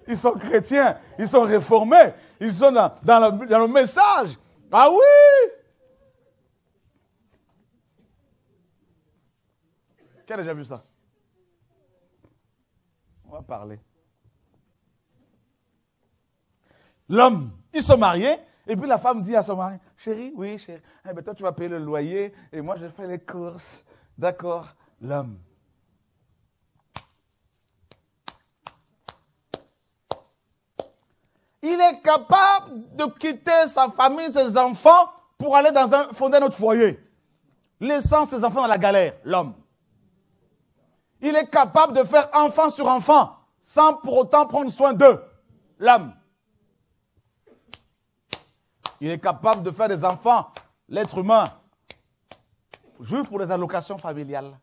Ils sont chrétiens, ils sont réformés, ils sont dans le message. Ah oui! Qui a déjà vu ça? On va parler. L'homme, ils sont mariés, et puis la femme dit à son mari, chérie, oui, chérie, eh ben toi tu vas payer le loyer, et moi je fais les courses. D'accord, l'homme. Il est capable de quitter sa famille, ses enfants, pour aller fonder un autre foyer, laissant ses enfants dans la galère, l'homme. Il est capable de faire enfant sur enfant, sans pour autant prendre soin d'eux, l'homme. Il est capable de faire des enfants, l'être humain, juste pour les allocations familiales.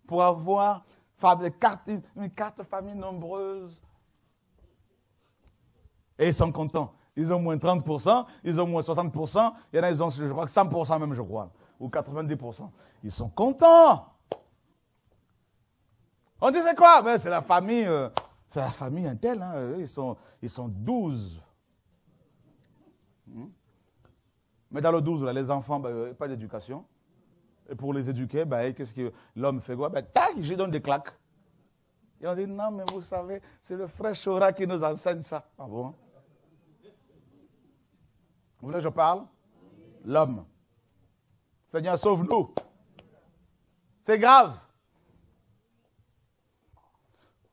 Pour avoir une carte famille nombreuse. Et ils sont contents. Ils ont moins 30%, ils ont moins 60%, il y en a, ils ont, je crois, 100% même, je crois, ou 90%. Ils sont contents. On dit c'est quoi? Ben, c'est la famille Intel, hein. Ils sont 12. Mais dans le 12, là, les enfants, ben, pas d'éducation. Et pour les éduquer, ben, qu'est-ce que l'homme fait quoi? Ben, tac, je lui donne des claques. Et on dit, non, mais vous savez, c'est le frère Chora qui nous enseigne ça. Ah bon? Vous voulez que je parle? L'homme. Seigneur, sauve-nous. C'est grave.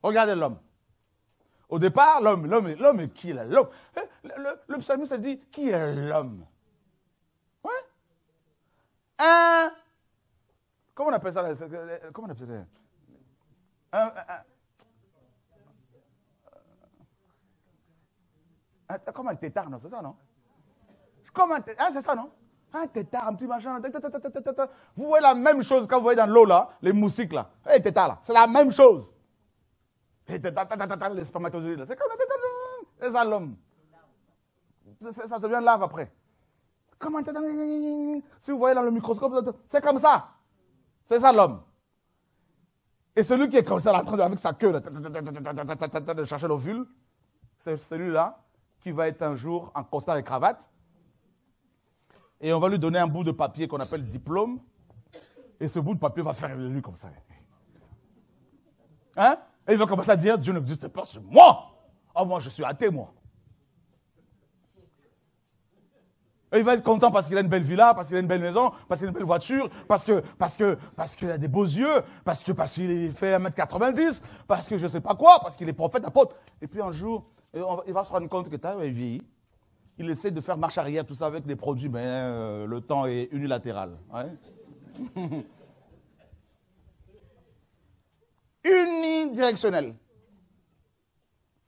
Regardez l'homme. Au départ, l'homme est qui là? L'homme. Le psalmiste dit, qui est l'homme? Ouais. Comment on appelle ça? Comment on appelle ça? Comme un tétard, non? C'est ça, non? C'est ça, non? Un tétard, un petit machin. Vous voyez la même chose quand vous voyez dans l'eau, là, les moustiques, là. Les tétards, là. C'est la même chose. Les spermatozoïdes, là. C'est comme c'est ça, l'homme. Ça devient lave après. Comment? Si vous voyez dans le microscope, c'est comme ça. C'est ça, l'homme. Et celui qui est comme ça, là, en train avec sa queue, là, de chercher l'ovule, c'est celui-là qui va être un jour en costard et cravate. Et on va lui donner un bout de papier qu'on appelle diplôme. Et ce bout de papier va faire lui comme ça. Hein? Et il va commencer à dire, Dieu n'existe pas, c'est moi. Oh, moi, je suis athée, moi. Et il va être content parce qu'il a une belle villa, parce qu'il a une belle maison, parce qu'il a une belle voiture, parce qu'il a des beaux yeux, parce qu'il fait 1m90, parce que je ne sais pas quoi, parce qu'il est prophète, apôtre. Et puis un jour, il va se rendre compte que il vieillit. Il essaie de faire marche arrière, tout ça avec des produits, mais le temps est unilatéral. Ouais. Unidirectionnel.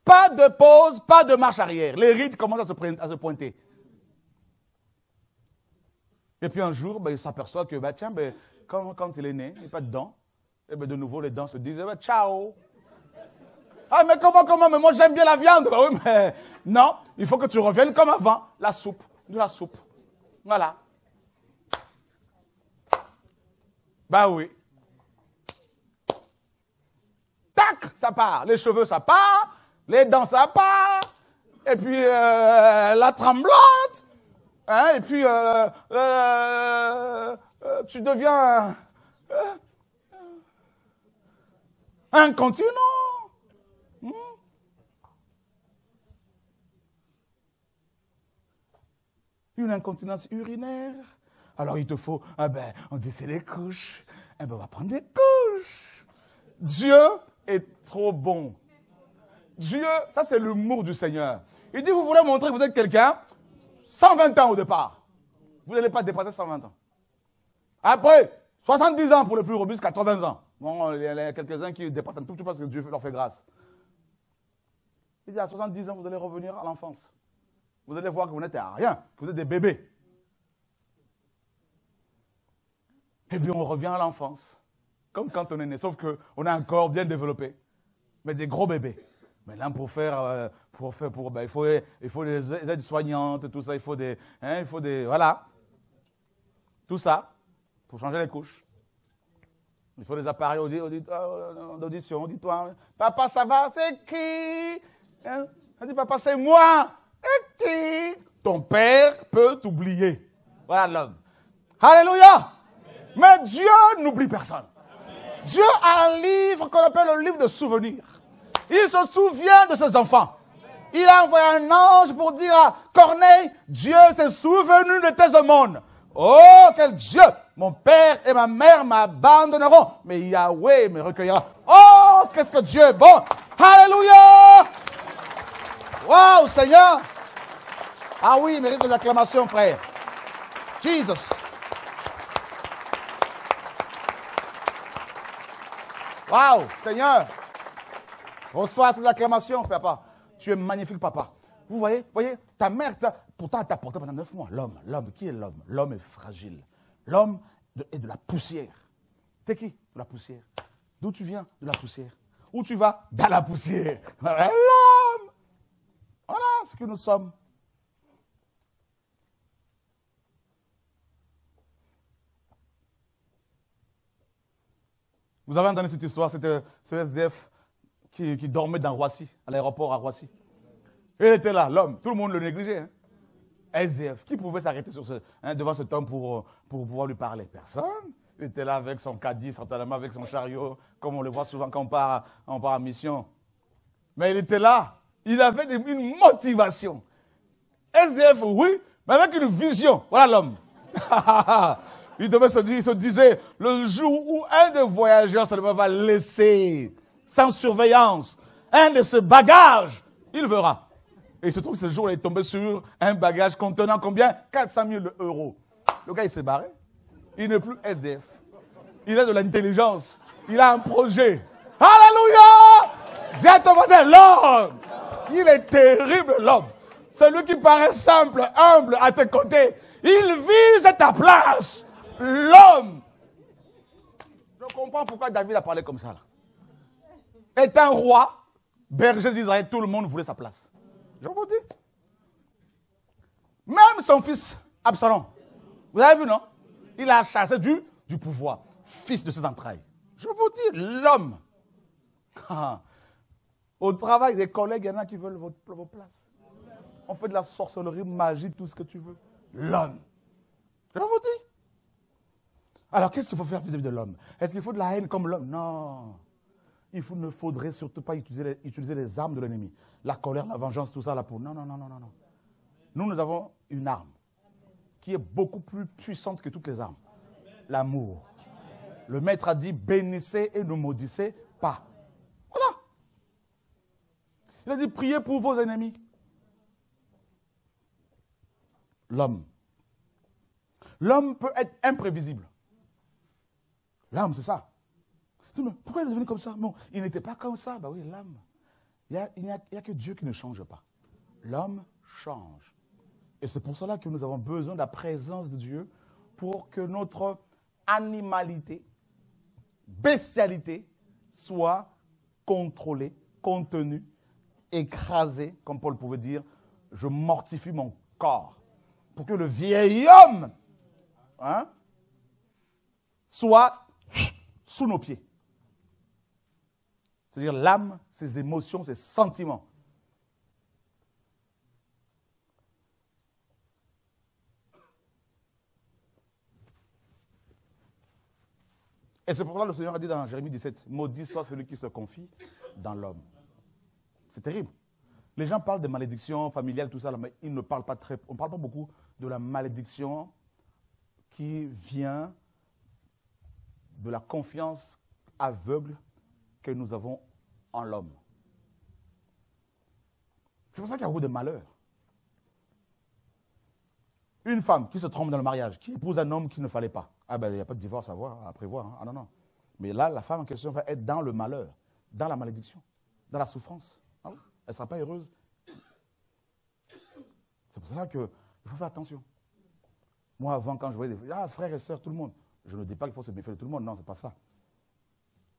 Pas de pause, pas de marche arrière. Les rides commencent à se pointer. Et puis un jour, il s'aperçoit que, quand il est né, il n'est pas de dents. Et de nouveau, les dents se disent, ciao. Ah, mais comment? Mais moi, j'aime bien la viande. Oui, mais non, il faut que tu reviennes comme avant. De la soupe. Voilà. Oui. Tac, ça part. Les cheveux, ça part. Les dents, ça part. Et puis, la tremblante. Hein, et puis, tu deviens incontinent. Une incontinence urinaire. Alors il te faut, on dit c'est les couches. On va prendre des couche. Dieu est trop bon. Dieu, ça c'est l'humour du Seigneur. Il dit, vous voulez montrer que vous êtes quelqu'un, 120 ans au départ. Vous n'allez pas dépasser 120 ans. Après, 70 ans pour les plus robustes, 80 ans. Bon, il y a quelques-uns qui dépassent un tout petit peu parce que Dieu leur fait grâce. Il dit, à 70 ans, vous allez revenir à l'enfance. Vous allez voir que vous n'êtes à rien, que vous êtes des bébés. Et puis on revient à l'enfance. Comme quand on est né, sauf qu'on a un corps bien développé. Mais des gros bébés. Maintenant, il faut des aides-soignantes, tout ça, il faut des, voilà. Tout ça, pour changer les couches. Il faut des appareils d'audition, auditoire. Papa, ça va? C'est qui? Hein? Elle dit, papa, c'est moi. Et qui? Ton père peut t'oublier. Voilà l'homme. Alléluia. Mais Dieu n'oublie personne. Dieu a un livre qu'on appelle le livre de souvenirs. Il se souvient de ses enfants. Il a envoyé un ange pour dire à Corneille, Dieu s'est souvenu de tes aumônes. Oh, quel Dieu! Mon père et ma mère m'abandonneront, mais Yahweh me recueillera. Oh, qu'est-ce que Dieu est bon! Alléluia! Waouh, Seigneur! Ah oui, il mérite des acclamations, frère. Jesus. Waouh, Seigneur! Reçois ces acclamations, papa. Tu es magnifique, papa. Vous voyez, ta mère, pourtant, elle t'a porté pendant 9 mois. L'homme, qui est l'homme? L'homme est fragile. L'homme est de la poussière. T'es qui? De la poussière. D'où tu viens? De la poussière. Où tu vas? Dans la poussière. L'homme! Voilà ce que nous sommes. Vous avez entendu cette histoire? C'était ce SDF qui dormait dans Roissy, à l'aéroport à Roissy. Il était là, l'homme. Tout le monde le négligeait. Hein? SDF. Qui pouvait s'arrêter devant cet homme pour pouvoir lui parler? Personne. Il était là avec son caddie, certainement avec son chariot, comme on le voit souvent quand on part en mission. Mais il était là. Il avait une motivation. SDF, oui, mais avec une vision. Voilà l'homme. Il se disait, le jour où un des voyageurs seulement va laisser, sans surveillance, un de ses bagages, il verra. Et il se trouve que ce jour-là, il est tombé sur un bagage contenant combien? 400 000 €. Le gars, il s'est barré. Il n'est plus SDF. Il a de l'intelligence. Il a un projet. Alléluia! Dis à ton voisin, l'homme. Il est terrible, l'homme. Celui qui paraît simple, humble à tes côtés. Il vise ta place. L'homme. Je comprends pourquoi David a parlé comme ça. Là. Est un roi, berger d'Israël, tout le monde voulait sa place. Je vous dis. Même son fils, Absalom. Vous avez vu, non? Il a chassé du pouvoir. Fils de ses entrailles. Je vous dis, l'homme. Au travail, des collègues, il y en a qui veulent vos places. On fait de la sorcellerie, magie, tout ce que tu veux. L'homme. Je vous dis. Alors, qu'est-ce qu'il faut faire vis-à-vis de l'homme? Est-ce qu'il faut de la haine comme l'homme? Non. Il ne faudrait surtout pas utiliser les armes de l'ennemi. La colère, la vengeance, tout ça là pour... Non. Nous avons une arme qui est beaucoup plus puissante que toutes les armes. L'amour. Le maître a dit, bénissez et ne maudissez pas. Voilà. Il a dit, priez pour vos ennemis. L'homme. L'homme peut être imprévisible. L'homme, c'est ça. Mais pourquoi il est devenu comme ça? Non, il n'était pas comme ça. Ben oui, l'homme. Il n'y a que Dieu qui ne change pas. L'homme change. Et c'est pour cela que nous avons besoin de la présence de Dieu pour que notre animalité, bestialité, soit contrôlée, contenue, écrasée, comme Paul pouvait dire, je mortifie mon corps. Pour que le vieil homme soit sous nos pieds. C'est-à-dire l'âme, ses émotions, ses sentiments. Et c'est pour ça que le Seigneur a dit dans Jérémie 17, maudit soit celui qui se confie dans l'homme. C'est terrible. Les gens parlent de malédiction familiale, tout ça, mais ils ne parlent pas on ne parle pas beaucoup de la malédiction qui vient de la confiance aveugle que nous avons en l'homme. C'est pour ça qu'il y a beaucoup de malheurs. Une femme qui se trompe dans le mariage, qui épouse un homme qu'il ne fallait pas. Ah ben, il n'y a pas de divorce à prévoir. Hein. Ah non, non. Mais là, la femme en question va être dans le malheur, dans la malédiction, dans la souffrance. Ah oui. Elle ne sera pas heureuse. C'est pour cela qu'il faut faire attention. Moi, avant, quand je voyais des frères et sœurs, tout le monde, je ne dis pas qu'il faut se méfier de tout le monde. Non, ce n'est pas ça.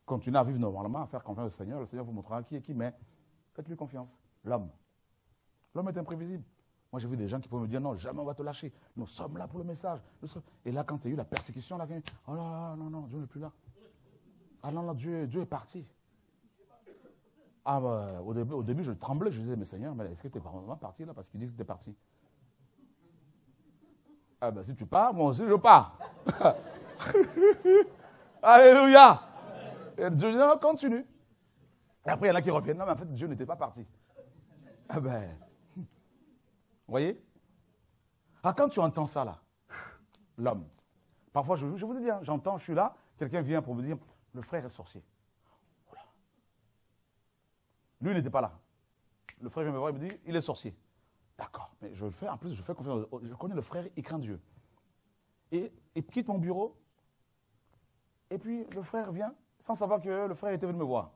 Continuez à vivre normalement, à faire confiance au Seigneur. Le Seigneur vous montrera qui est qui, mais faites-lui confiance. L'homme. L'homme est imprévisible. Moi, j'ai vu des gens qui peuvent me dire, non, jamais on va te lâcher. Nous sommes là pour le message. Et là, quand il y a eu la persécution, là, oh là, non, non, Dieu n'est plus là. Ah non, non, Dieu est parti. Ah, bah, au début, je tremblais. Je disais, mais Seigneur, mais est-ce que tu es vraiment parti là? Parce qu'ils disent que tu es parti. Ah, ben, si tu pars, moi aussi, je pars. Alléluia. Et Dieu dit, non, continue. Et après, il y en a qui reviennent. Non, mais en fait, Dieu n'était pas parti. Ah ben, vous voyez? Ah, quand tu entends ça, là, l'homme, parfois, je vous ai dit, hein, j'entends, je suis là, quelqu'un vient pour me dire, le frère est sorcier. Voilà. Lui, il n'était pas là. Le frère vient me voir, il me dit, il est sorcier. D'accord, mais je le fais, en plus, je fais confiance. Je connais le frère, il craint Dieu. Et il quitte mon bureau, et puis le frère vient, sans savoir que le frère était venu me voir.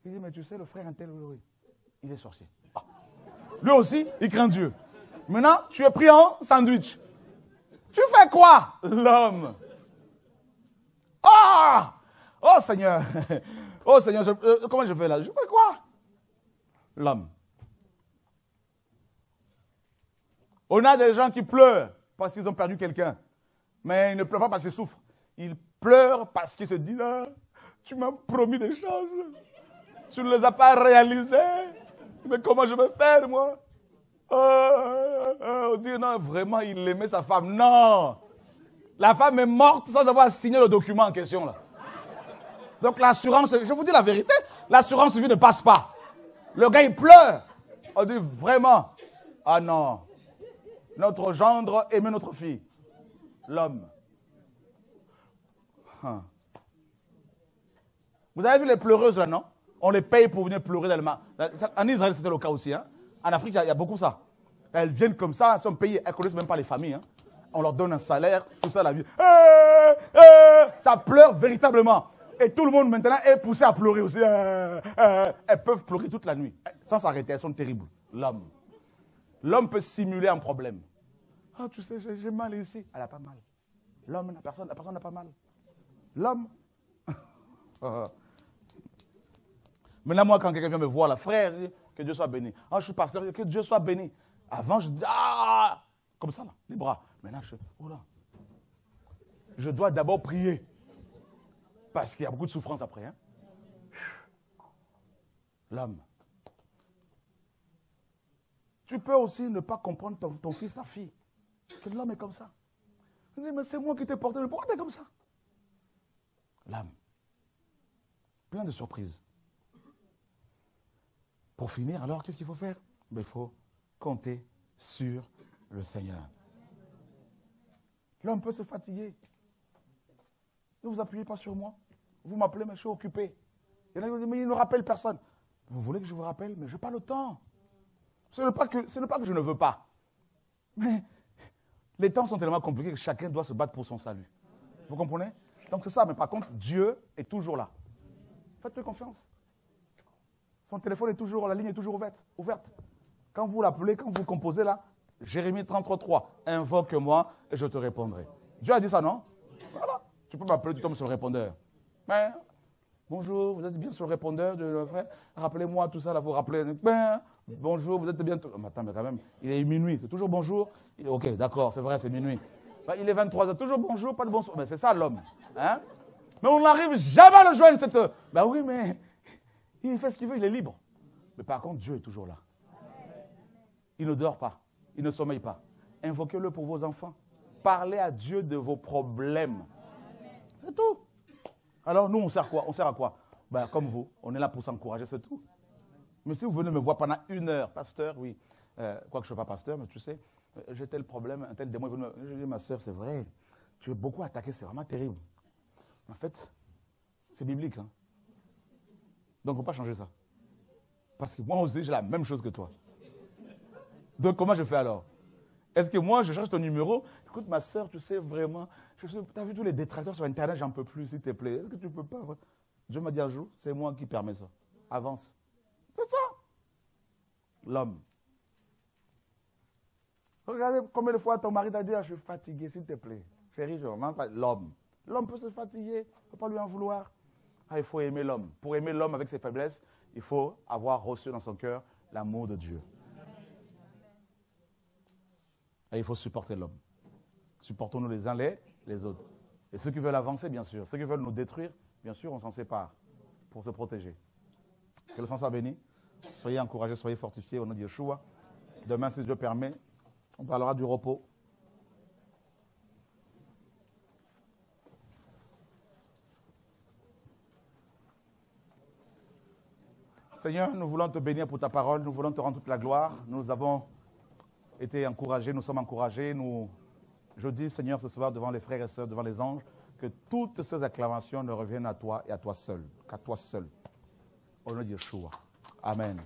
Il dit, mais tu sais, le frère un tel, oui, il est sorcier. Ah. Lui aussi, il craint Dieu. Maintenant, tu es pris en sandwich. Tu fais quoi, l'homme? Ah! Oh Seigneur! Oh Seigneur, comment je fais là? Je fais quoi? L'homme. On a des gens qui pleurent parce qu'ils ont perdu quelqu'un. Mais ils ne pleurent pas parce qu'ils souffrent. Ils pleurent parce qu'ils se disent, ah, tu m'as promis des choses. Tu ne les as pas réalisées. Mais comment je vais faire, moi? On dit, non, vraiment, il aimait sa femme. Non. La femme est morte sans avoir signé le document en question, là. Donc l'assurance, je vous dis la vérité, l'assurance vie ne passe pas. Le gars, il pleure. On dit, vraiment, ah non. Notre gendre aimait notre fille. L'homme. Vous avez vu les pleureuses là, non? On les paye pour venir pleurer dans le mar. En Israël, c'était le cas aussi. Hein? En Afrique, il y a beaucoup ça. Elles viennent comme ça, elles sont payées. Elles ne connaissent même pas les familles. Hein? On leur donne un salaire, tout ça, la vie. Ça pleure véritablement. Et tout le monde maintenant est poussé à pleurer aussi. Elles peuvent pleurer toute la nuit. Sans s'arrêter, elles sont terribles. L'homme. L'homme peut simuler un problème. Ah, tu sais, j'ai mal ici. Elle n'a pas mal. L'homme, la personne n'a pas mal. L'homme. Maintenant, moi, quand quelqu'un vient me voir, là, frère, que Dieu soit béni. Ah, je suis pasteur, que Dieu soit béni. Avant, je dis, ah, comme ça, là, les bras. Maintenant, oh là. Je dois d'abord prier. Parce qu'il y a beaucoup de souffrance après. Hein? L'homme. Tu peux aussi ne pas comprendre ton fils, ta fille. Parce que l'homme est comme ça. Il dit, mais c'est moi qui t'ai porté. Pourquoi t'es comme ça? L'âme. Plein de surprises. Pour finir, alors, qu'est-ce qu'il faut faire? Ben, il faut compter sur le Seigneur. L'homme peut se fatiguer. Ne vous appuyez pas sur moi. Vous m'appelez, mais je suis occupé. Il y en a qui disent, mais il ne rappelle personne. Vous voulez que je vous rappelle? Mais je n'ai pas le temps. Ce n'est pas que je ne veux pas. Mais les temps sont tellement compliqués que chacun doit se battre pour son salut. Vous comprenez? Donc c'est ça. Mais par contre, Dieu est toujours là. Faites-lui confiance. Son téléphone est toujours, la ligne est toujours ouverte. Quand vous l'appelez, quand vous composez là, Jérémie 33:3, invoque-moi et je te répondrai. Dieu a dit ça, non? Voilà. Tu peux m'appeler, tu tombes sur le répondeur. Mais, bonjour, vous êtes bien sur le répondeur de le frère? Rappelez-moi tout ça, là, vous rappelez. Ben, bonjour, vous êtes bien. Attends, mais quand même, il est minuit, c'est toujours bonjour. Ok, d'accord, c'est vrai, c'est minuit. Ben, il est 23h, toujours bonjour, pas de bonsoir. Ben, c'est ça l'homme. Hein? Mais on n'arrive jamais à le joindre cette heure. Ben oui, mais il fait ce qu'il veut, il est libre. Mais par contre, Dieu est toujours là. Il ne dort pas, il ne sommeille pas. Invoquez-le pour vos enfants. Parlez à Dieu de vos problèmes. C'est tout. Alors nous, on sert à quoi? On sert à quoi? Ben, comme vous, on est là pour s'encourager, c'est tout. Mais si vous venez me voir pendant 1 heure, pasteur, oui, quoique je ne sois pas pasteur, mais tu sais, j'ai tel problème, un tel démon, je dis, ma soeur, c'est vrai, tu es beaucoup attaqué, c'est vraiment terrible. En fait, c'est biblique. Hein? Donc, on ne peut pas changer ça. Parce que moi aussi, j'ai la même chose que toi. Donc, comment je fais alors? Est-ce que moi, je cherche ton numéro? Écoute, ma soeur, tu sais vraiment, tu as vu tous les détracteurs sur Internet, j'en peux plus, s'il te plaît. Est-ce que tu ne peux pas? Dieu m'a dit un jour, c'est moi qui permets ça. Avance. C'est ça. L'homme. Regardez combien de fois ton mari t'a dit, je suis fatigué, s'il te plaît. Chérie, je ne demande pas. L'homme. L'homme peut se fatiguer, il ne faut pas lui en vouloir. Ah, il faut aimer l'homme. Pour aimer l'homme avec ses faiblesses, il faut avoir reçu dans son cœur l'amour de Dieu. Et il faut supporter l'homme. Supportons-nous les uns les autres. Et ceux qui veulent avancer, bien sûr. Ceux qui veulent nous détruire, bien sûr, on s'en sépare pour se protéger. Que le sang soit béni. Soyez encouragés, soyez fortifiés au nom de Yeshua. Demain, si Dieu permet, on parlera du repos. Seigneur, nous voulons te bénir pour ta parole. Nous voulons te rendre toute la gloire. Nous avons été encouragés, nous sommes encouragés. Je dis, Seigneur, ce soir, devant les frères et sœurs, devant les anges, que toutes ces acclamations ne reviennent à toi et à toi seul, qu'à toi seul. Au nom de Yeshua. Amen.